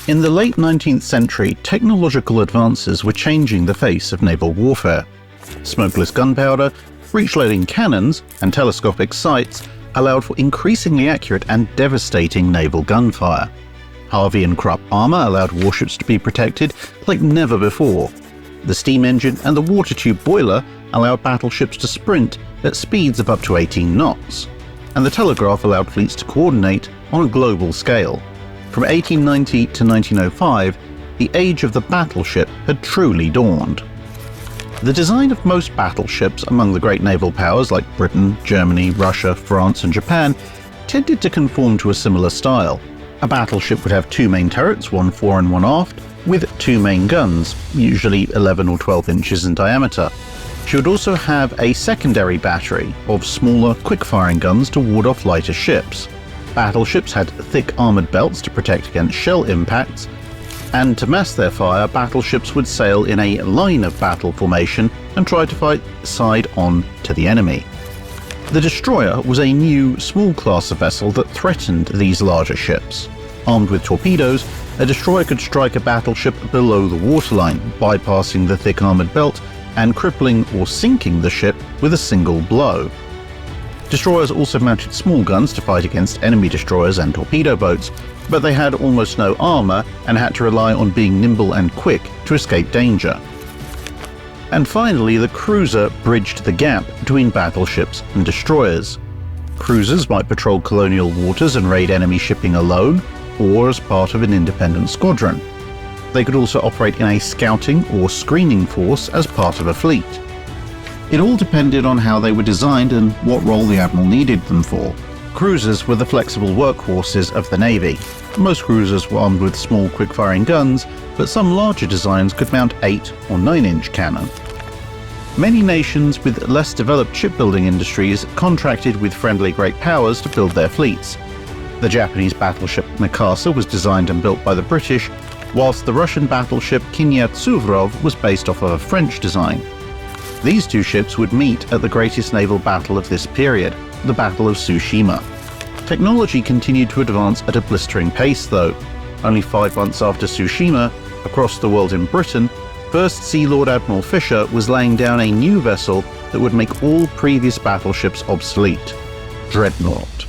In the late 19th century, technological advances were changing the face of naval warfare. Smokeless gunpowder, breech-loading cannons, and telescopic sights allowed for increasingly accurate and devastating naval gunfire. Harvey and Krupp armor allowed warships to be protected like never before. The steam engine and the water tube boiler allowed battleships to sprint at speeds of up to 18 knots. And the telegraph allowed fleets to coordinate on a global scale. From 1890 to 1905, the age of the battleship had truly dawned. The design of most battleships among the great naval powers like Britain, Germany, Russia, France and Japan tended to conform to a similar style. A battleship would have two main turrets, one fore and one aft, with two main guns, usually 11 or 12 inches in diameter. She would also have a secondary battery of smaller, quick-firing guns to ward off lighter ships. Battleships had thick armoured belts to protect against shell impacts, and to mask their fire, battleships would sail in a line of battle formation and try to fight side on to the enemy. The destroyer was a new, small class of vessel that threatened these larger ships. Armed with torpedoes, a destroyer could strike a battleship below the waterline, bypassing the thick armoured belt and crippling or sinking the ship with a single blow. Destroyers also mounted small guns to fight against enemy destroyers and torpedo boats, but they had almost no armour and had to rely on being nimble and quick to escape danger. And finally, the cruiser bridged the gap between battleships and destroyers. Cruisers might patrol colonial waters and raid enemy shipping alone, or as part of an independent squadron. They could also operate in a scouting or screening force as part of a fleet. It all depended on how they were designed and what role the admiral needed them for. Cruisers were the flexible workhorses of the Navy. Most cruisers were armed with small quick-firing guns, but some larger designs could mount 8 or 9-inch cannon. Many nations with less developed shipbuilding industries contracted with friendly great powers to build their fleets. The Japanese battleship Mikasa was designed and built by the British, whilst the Russian battleship Knyaz-Suvorov was based off of a French design. These two ships would meet at the greatest naval battle of this period, the Battle of Tsushima. Technology continued to advance at a blistering pace though. Only 5 months after Tsushima, across the world in Britain, First Sea Lord Admiral Fisher was laying down a new vessel that would make all previous battleships obsolete: Dreadnought.